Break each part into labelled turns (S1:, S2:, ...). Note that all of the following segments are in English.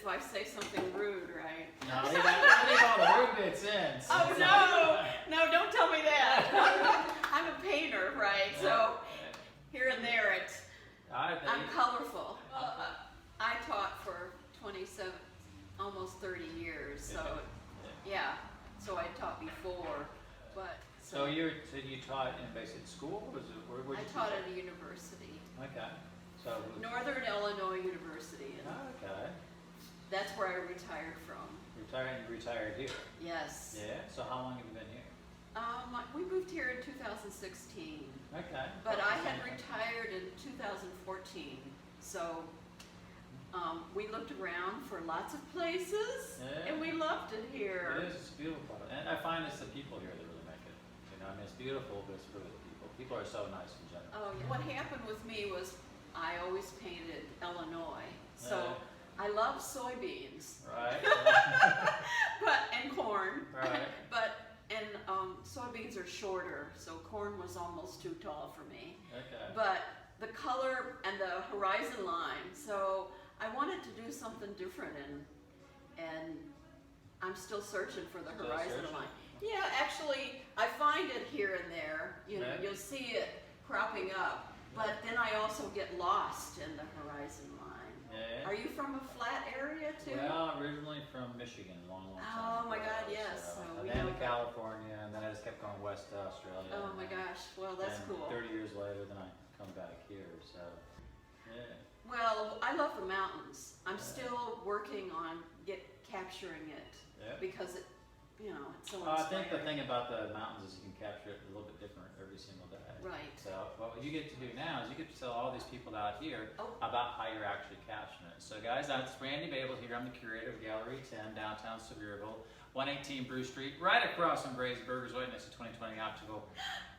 S1: if I say something rude, right?
S2: No, leave all the rude bits in.
S1: Oh no, don't tell me that. I'm a painter, right? So here and there, I'm colorful. I taught for 27, almost 30 years. So yeah, so I taught before, but.
S2: So you taught in basic school? Where
S1: I taught at a university.
S2: Okay. So
S1: Northern Illinois University.
S2: Okay.
S1: That's where I retired from.
S2: Retired here?
S1: Yes.
S2: Yeah. So how long have you been here?
S1: We moved here in 2016.
S2: Okay.
S1: But I had retired in 2014. So we looked around for lots of places, and we loved it here.
S2: It is. It's beautiful. And I find it's the people here that really make it. You know, I mean, it's beautiful, but it's really the people. People are so nice in general.
S1: Oh, yeah. What happened with me was I always painted Illinois. So I love soybeans.
S2: Right.
S1: and corn.
S2: Right.
S1: And soybeans are shorter, so corn was almost too tall for me.
S2: Okay.
S1: But the color and the horizon line, so I wanted to do something different, and I'm still searching for the horizon line. Yeah, actually, I find it here and there. You know, you'll see it cropping up, but then I also get lost in the horizon line.
S2: Yeah.
S1: Are you from a flat area too?
S2: Well, originally from Michigan, long time
S1: Oh my
S2: ago,
S1: God, yes.
S2: So,
S1: So
S2: and then to California, and then I just kept going west to Australia.
S1: Oh my gosh, well that's
S2: and
S1: cool.
S2: 30 years later, then I come back here, so, yeah.
S1: Well, I love the mountains. I'm still working on capturing it because it, you know, it's so inspiring.
S2: I think the thing about the mountains is you can capture it a little bit different every single day.
S1: Right.
S2: So what you get to do now is you get to tell all these people out here about how you're actually capturing it. So guys, that's Randy Bable here. I'm the curator of Gallery 10, downtown Sevierville, 118 Bruce Street, right across from Gray's Burgers, right next to 2020 Optical.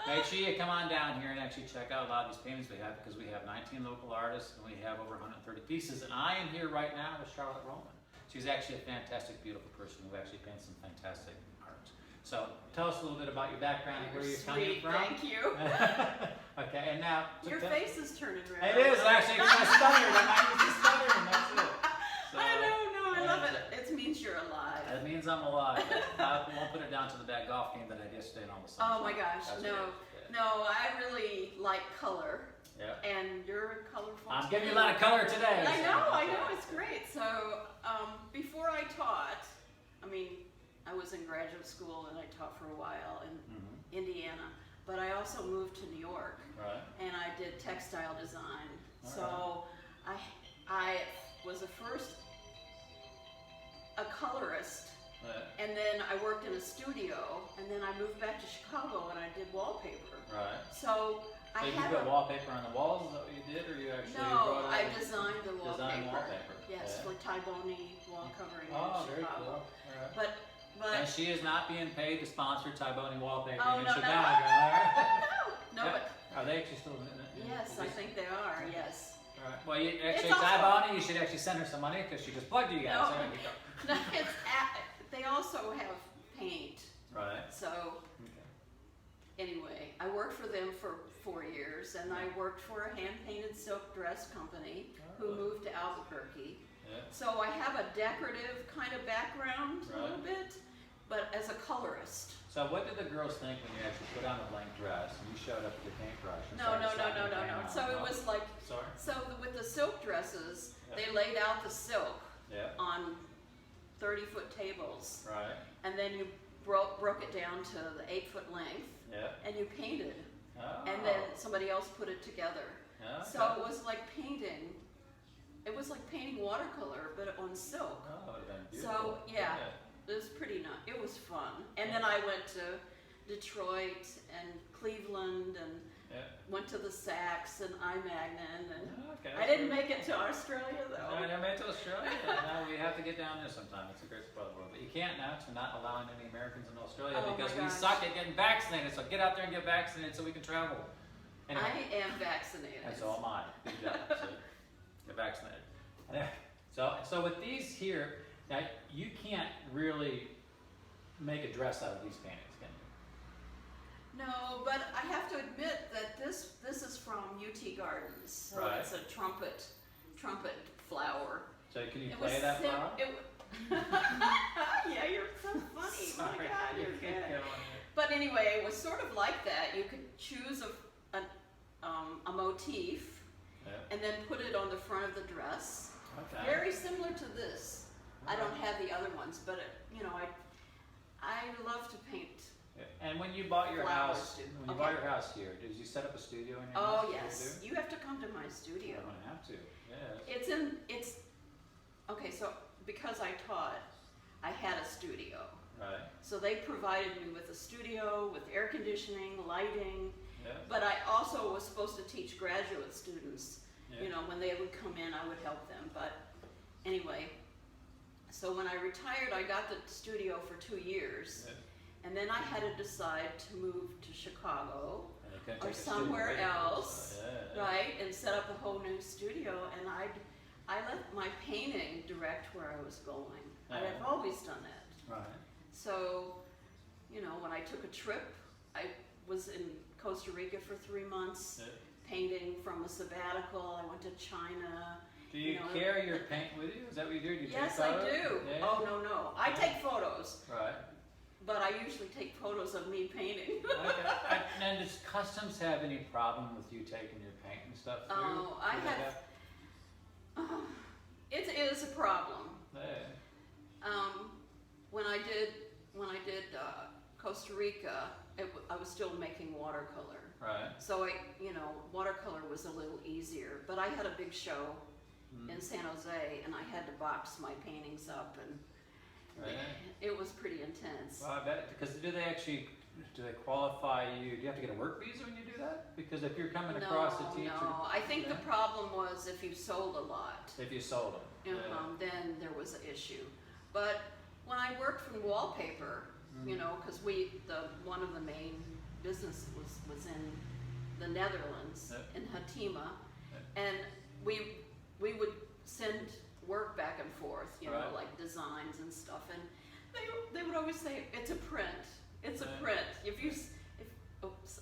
S2: Make sure you come on down here and actually check out a lot of these paintings we have, because we have 19 local artists and we have over 130 pieces. And I am here right now with Charlotte Rollman. She's actually a fantastic, beautiful person who actually paints some fantastic art. So tell us a little bit about your background and where you're coming from.
S1: Thank you.
S2: Okay, and now
S1: your face is turning red.
S2: It is actually because I stuttered. I might use the stuttering. That's it. So,
S1: I know. I love it. It means you're alive.
S2: It means I'm alive. I won't put it down to the bad golf game that I just stayed on the sunshine.
S1: Oh my gosh, no, I really like color.
S2: Yeah.
S1: And you're colorful.
S2: I'm giving you a lot of color today.
S1: I know, it's great. So before I taught, I mean, I was in graduate school and I taught for a while in Indiana, but I also moved to New York.
S2: Right.
S1: And I did textile design. So I was a colorist.
S2: Right.
S1: And then I worked in a studio, and then I moved back to Chicago and I did wallpaper.
S2: Right.
S1: So I
S2: you
S1: had
S2: put wallpaper on the walls, is that what you did, or you actually
S1: No, I designed the wallpaper.
S2: Designed wallpaper.
S1: Yes, for Tyboni wall covering in
S2: very
S1: Chicago.
S2: cool. Right.
S1: But
S2: and she is not being paid to sponsor Tyboni wallpaper in
S1: no,
S2: Chicago.
S1: no, but
S2: are they actually still in it?
S1: yes, I think they are. Yes.
S2: All right. Well, actually, Tyboni, you should actually send her some money because she just plugged you guys.
S1: No,
S2: There you go.
S1: they also have paint.
S2: Right.
S1: So anyway, I worked for them for 4 years, and I worked for a hand-painted silk dress company who moved to Albuquerque.
S2: Yeah.
S1: So I have a decorative kind of background a little bit, but as a colorist.
S2: So what did the girls think when you actually put on a blank dress and you showed up with your paintbrush?
S1: No. So it was like, with the silk dresses, they laid out the silk on 30-foot tables.
S2: Right.
S1: And then you broke it down to the 8-foot length.
S2: Yeah.
S1: And you painted.
S2: Oh.
S1: And then somebody else put it together.
S2: Okay.
S1: So it was like painting. It was like painting watercolor, but on silk.
S2: Oh, it would have been beautiful.
S1: So it was pretty nice. It was fun. And then I went to Detroit and Cleveland and went to the Saks and iMagnin, and I didn't make it to Australia though.
S2: I never made it to Australia. No, we have to get down there sometime. It's a great spot of the world. But you can't now because we're not allowing any Americans in Australia because we suck at getting vaccinated. So get out there and get vaccinated so we can travel. Anyway,
S1: I am vaccinated.
S2: And so am I. Good job. So get vaccinated. So with these here, now you can't really make a dress out of these paintings, can you?
S1: No, but I have to admit that this is from UT Gardens. So it's a trumpet flower.
S2: So can Can you
S1: It
S2: play
S1: was
S2: that
S1: sim-
S2: flower?
S1: Yeah, you're so funny.
S2: Sorry,
S1: My God,
S2: you
S1: you're
S2: keep
S1: good.
S2: going.
S1: But anyway, it was sort of like that. You could choose a motif
S2: Yeah.
S1: and then put it on the front of the dress.
S2: Okay.
S1: Very similar to this. I don't have the other ones, but I love to paint.
S2: Yeah. And when you bought your
S1: Flowers
S2: house,
S1: too.
S2: when you
S1: Okay.
S2: bought your house here, did you set up a studio in your house?
S1: Oh
S2: Did
S1: yes,
S2: you
S1: you have to come to my studio.
S2: do? I'm gonna have to. Yeah.
S1: It's okay. So because I taught, I had a studio.
S2: Right.
S1: So they provided me with a studio with air conditioning, lighting.
S2: Yeah.
S1: But I also was supposed to teach graduate students.
S2: Yeah.
S1: You know, when they would come in, I would help them. But anyway, so when I retired, I got the studio for 2 years.
S2: Yeah.
S1: And then I had to decide to move to Chicago
S2: And you couldn't
S1: or
S2: take a studio
S1: somewhere
S2: with you,
S1: else,
S2: so, yeah.
S1: right, and set up a whole new studio. And I let my painting direct where I was going.
S2: Yeah.
S1: I've always done that.
S2: Right.
S1: So, you know, when I took a trip, I was in Costa Rica for 3 months,
S2: Yeah.
S1: painting from a sabbatical. I went to China.
S2: Do you
S1: know,
S2: carry your paint with you? Is that what you do? Do you
S1: Yes,
S2: take
S1: I
S2: photos?
S1: do.
S2: Yeah.
S1: Oh, no. I
S2: Yeah.
S1: take photos,
S2: Right.
S1: but I usually take photos of me painting.
S2: Okay. And does Customs have any problem with you taking your paint and stuff through?
S1: Oh, I
S2: Do they
S1: have- It is a problem.
S2: Yeah.
S1: When I did Costa Rica, I was still making watercolor.
S2: Right.
S1: So watercolor was a little easier, but I had a big show
S2: Mm.
S1: in San Jose, and I had to box my paintings up, and
S2: Right.
S1: it was pretty intense.
S2: Well, I bet, because do they qualify you? Do you have to get a work visa when you do that? Because if you're coming across a teacher,
S1: No, I think the
S2: Yeah.
S1: problem was if you sold a lot,
S2: if you sold them.
S1: then there was an issue. But when I worked from wallpaper,
S2: Mm.
S1: because one of the main business was in the Netherlands,
S2: Yep.
S1: in Hatima,
S2: Yep.
S1: and we would send work back and forth,
S2: Right.
S1: like designs and stuff, and they would always say it's a print, it's a
S2: Right.
S1: print.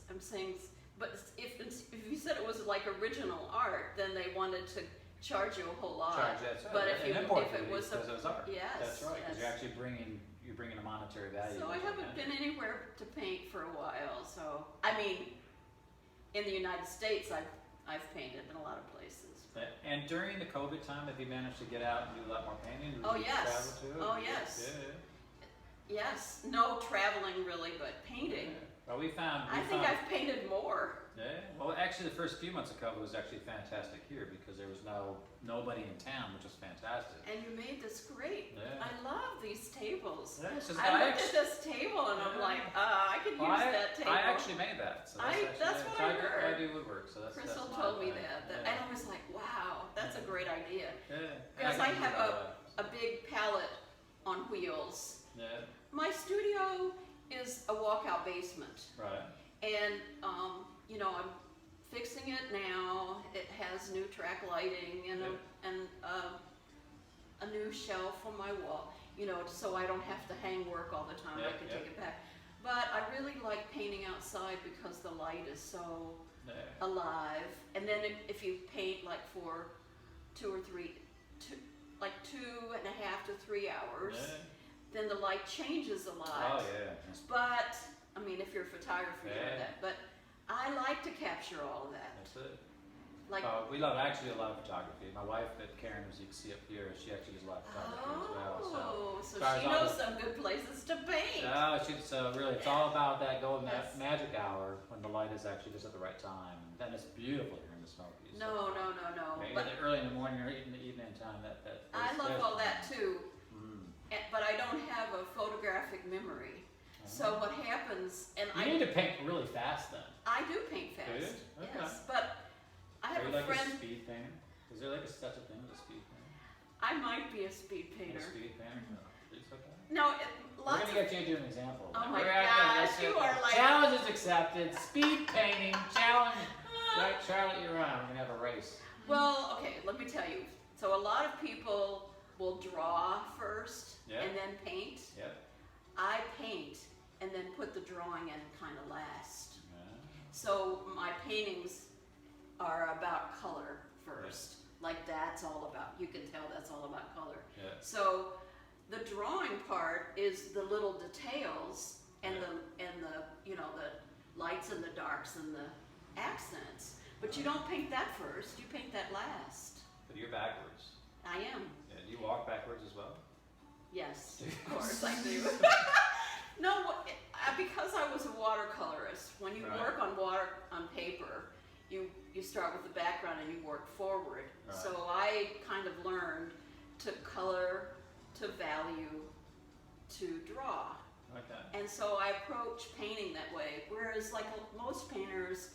S1: I'm saying, but if you said it was like original art, then they wanted to charge you a whole lot.
S2: Charge that's right.
S1: But
S2: And
S1: if
S2: import
S1: it
S2: duties,
S1: was
S2: because it was art.
S1: yes,
S2: That's right. Because
S1: yes.
S2: you're actually bringing a monetary value.
S1: So I
S2: with it,
S1: haven't
S2: yeah.
S1: been anywhere to paint for a while. So I mean, in the United States, I've painted in a lot of places.
S2: And during the COVID time, have you managed to get out and do a lot more painting? Did
S1: Oh,
S2: you
S1: yes.
S2: travel too?
S1: Oh, yes.
S2: Yeah.
S1: Yes, no traveling really, but painting.
S2: Yeah. Well, we found.
S1: I think I've painted more.
S2: Yeah. Well, actually, the first few months of COVID was actually fantastic here because there was nobody in town, which was fantastic.
S1: And you made this great.
S2: Yeah.
S1: I love these tables.
S2: Yeah, it's just,
S1: I looked at this table and I'm
S2: Yeah.
S1: like, I could use that table.
S2: I actually made that. So
S1: that's what I heard.
S2: I do woodwork, so that's
S1: Crystal
S2: my
S1: told me
S2: thing.
S1: that,
S2: Yeah.
S1: and I was like, wow, that's a great idea.
S2: Yeah.
S1: Because I
S2: can do
S1: have
S2: that.
S1: a big pallet on wheels.
S2: Yeah.
S1: My studio is a walkout basement,
S2: Right.
S1: and I'm fixing it now. It has new track lighting and a new shelf on my wall. So I don't have to hang work all the time. I
S2: Yep,
S1: can
S2: yep.
S1: take it back. But I really like painting outside because the light is so
S2: Yeah.
S1: alive. And then if you paint like for 2.5 to 3 hours,
S2: Yeah.
S1: then the light changes a lot.
S2: Oh yeah.
S1: But I mean, if you're a photographer, you know
S2: Yeah.
S1: that. But I like to capture all of that.
S2: That's it.
S1: Like,
S2: We love actually a lot of photography. My wife, Karen, as you can see up here, she actually does a lot of photography as well.
S1: so
S2: as far as
S1: she
S2: all
S1: knows
S2: the-
S1: some good places to paint.
S2: She's really, it's all about that golden
S1: Yes.
S2: magic hour when the light is actually just at the right time. And then it's beautiful here in the Smokies.
S1: No.
S2: Maybe
S1: But
S2: early in the morning or in the evening time.
S1: I love all that too.
S2: Mm.
S1: But I don't have a photographic memory. So what happens? And
S2: You need to paint really fast then.
S1: I do paint fast.
S2: Do you? Okay.
S1: Yes, but I
S2: Are
S1: have
S2: you
S1: a
S2: like
S1: friend.
S2: a speed painter? Is there like such a thing as a speed painter?
S1: I might be a speed
S2: A
S1: painter.
S2: speed painter? No. It's okay.
S1: No,
S2: We're
S1: lots
S2: gonna
S1: of.
S2: get you to do an example. of
S1: Oh
S2: that.
S1: my
S2: We're at
S1: gosh,
S2: the-
S1: you are like-
S2: Challenge is accepted. Speed painting challenge. Right, Charlotte, you're on. We're gonna have a race.
S1: Well, okay, let me tell you. So a lot of people will draw first
S2: Yeah.
S1: and then paint.
S2: Yep.
S1: I paint and then put the drawing in kind of last.
S2: Yeah.
S1: So my paintings are about color first. Like that's all about, you can tell that's all about color. So the drawing part is the little details and the you know, the lights and the darks and the accents. But you don't paint that first, you paint that last.
S2: But you're backwards.
S1: I am.
S2: Yeah, do you walk backwards as well?
S1: Yes, of course I do. No, because I was a watercolorist, when you
S2: Right.
S1: work on paper, you start with the background and you work forward.
S2: Right.
S1: So I kind of learned to color, to value, to draw.
S2: Okay.
S1: And so I approach painting that way, whereas like most painters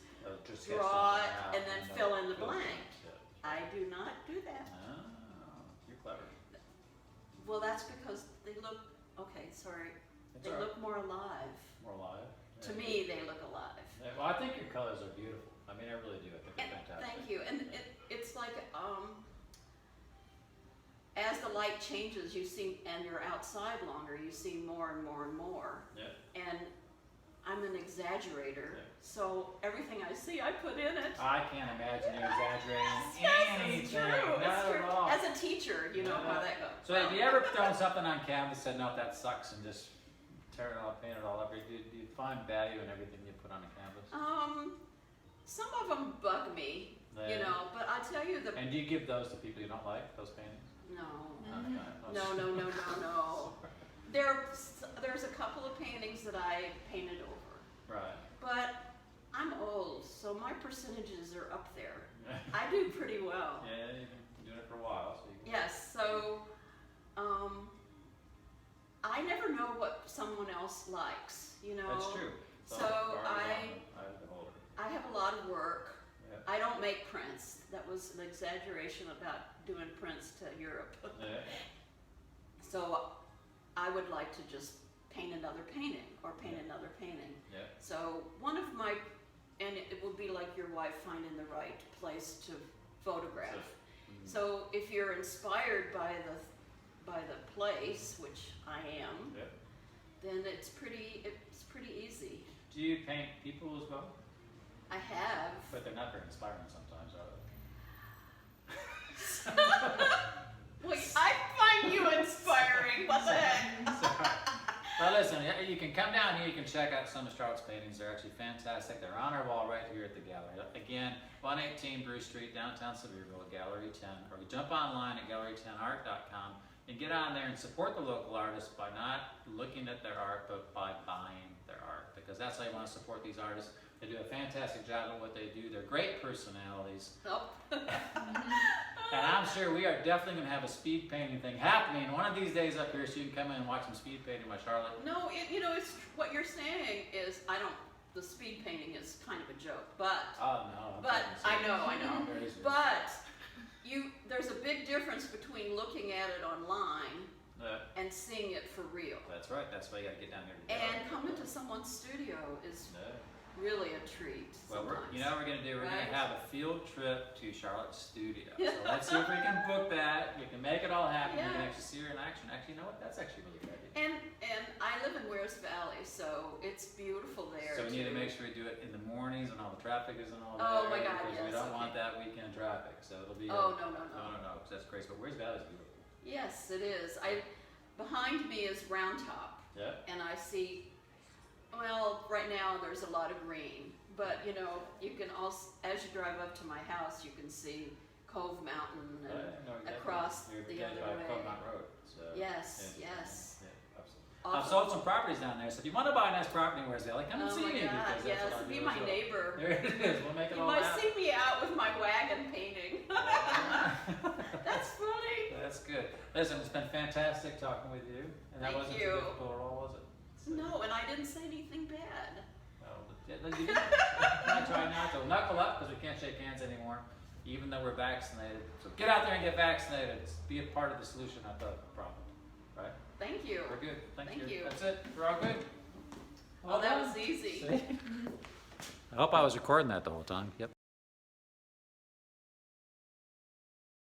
S2: Just sketch
S1: draw
S2: something
S1: it
S2: out
S1: and then
S2: then
S1: fill in the
S2: fill
S1: blank.
S2: Yeah.
S1: I do not do that.
S2: Oh, you're clever.
S1: Well, that's because they look, okay, sorry,
S2: It's
S1: they
S2: all right.
S1: look more alive.
S2: More alive.
S1: To me, they look alive.
S2: Yeah, well, I think your colors are beautiful. I mean, I really do. I think they're
S1: And
S2: fantastic.
S1: thank you. And it's like, as the light changes, you see, and you're outside longer, you see more and more and more.
S2: Yeah.
S1: And I'm an exaggerator,
S2: Yeah.
S1: so everything I see, I put in it.
S2: I can't imagine you exaggerating
S1: Yes,
S2: anything.
S1: it's true. It's
S2: Not
S1: true.
S2: at all.
S1: As a teacher, you know how that goes.
S2: So have you ever thrown something on canvas and said, no, that sucks, and just tear it all, paint it all over? Do you find value in everything you put on a canvas?
S1: Some of them bug me, you
S2: Yeah.
S1: know, but I tell you
S2: And do you give those to people you don't like, those paintings?
S1: no.
S2: Okay.
S1: No. There's a couple of paintings that I painted over,
S2: Right.
S1: but I'm old, so my percentages are up there. I do pretty well.
S2: Yeah, you've been doing it for a while, so you can.
S1: Yes, so I never know what someone else likes, you know.
S2: That's true.
S1: So
S2: I
S1: I have a lot of work.
S2: Yeah.
S1: I don't make prints. That was an exaggeration about doing prints to Europe.
S2: Yeah.
S1: So I would like to just paint another painting or paint another painting.
S2: Yeah.
S1: So one of my, and it would be like your wife finding the right place to photograph. So if you're inspired by the place, which I am,
S2: Yeah.
S1: then it's pretty easy.
S2: Do you paint people as well?
S1: I have.
S2: But they're not very inspiring sometimes, are
S1: Well, I find you inspiring. What the heck?
S2: Sorry. Well, listen, you can come down here, you can check out some of Charlotte's paintings. They're actually fantastic. They're on our wall right here at the gallery. Again, 118 Bruce Street, downtown Sevierville, Gallery 10. Or you jump online at gallery10art.com and get on there and support the local artists by not looking at their art, but by buying their art. Because that's how you want to support these artists. They do a fantastic job at what they do. They're great personalities.
S1: Oh.
S2: And I'm sure we are definitely going to have a speed painting thing happening one of these days up here, so you can come in and watch some speed painting by Charlotte.
S1: No, it's what you're saying is the speed painting is kind of a joke, but
S2: Oh no.
S1: but I know.
S2: Very serious.
S1: But there's a big difference between looking at it online and seeing it for real.
S2: That's right. That's why you got to get down here. To the
S1: And
S2: gallery.
S1: coming to someone's studio is
S2: No.
S1: really a treat.
S2: Well,
S1: sometimes.
S2: you know what we're going to do? We're going
S1: Right?
S2: to have a field trip to Charlotte's studio. So let's see if we can book that. We can make it all happen. We can
S1: Yeah.
S2: actually see her in action. Actually, you know what? That's actually really good idea.
S1: And I live in Wears Valley, so it's beautiful there.
S2: So we need to
S1: too.
S2: make sure we do it in the mornings when all the traffic isn't all
S1: Oh
S2: there.
S1: my God,
S2: Because we
S1: yes,
S2: don't want
S1: okay.
S2: that weekend traffic. So it'll be.
S1: Oh no,
S2: No, because that's crazy. But Where's Valley's beautiful.
S1: Yes, it is. Behind me is Round Top,
S2: Yeah.
S1: and I see. Well, right now there's a lot of green, but you know, you can also, as you drive up to my house, you can see Cove Mountain and
S2: No, exactly.
S1: across
S2: You're
S1: the
S2: getting
S1: other
S2: by
S1: way.
S2: Cove Mountain Road. So,
S1: Yes,
S2: yeah,
S1: yes.
S2: Yeah, absolutely.
S1: Awesome.
S2: I've sold some properties down there, so if you want to buy a nice property in Where's Valley, come and
S1: Oh
S2: see
S1: my
S2: me.
S1: God,
S2: Because that's
S1: yes,
S2: what I
S1: be
S2: do
S1: my
S2: as well.
S1: neighbor.
S2: There it is. We'll make it
S1: You
S2: all
S1: might
S2: happen.
S1: see me out with my wagon painting. That's funny.
S2: That's good. Listen, it's been fantastic talking with you. And that
S1: Thank
S2: wasn't
S1: you.
S2: too difficult at all, was it?
S1: No, and I didn't say anything bad.
S2: No, you didn't. I try not to. Knuckle up because we can't shake hands anymore, even though we're vaccinated. So get out there and get vaccinated. Be a part of the solution, not the problem. Right?
S1: Thank you.
S2: We're good. Thank
S1: Thank you.
S2: That's it. We're all good.
S1: Well, that was easy.
S2: I hope I was recording that the whole time. Yep.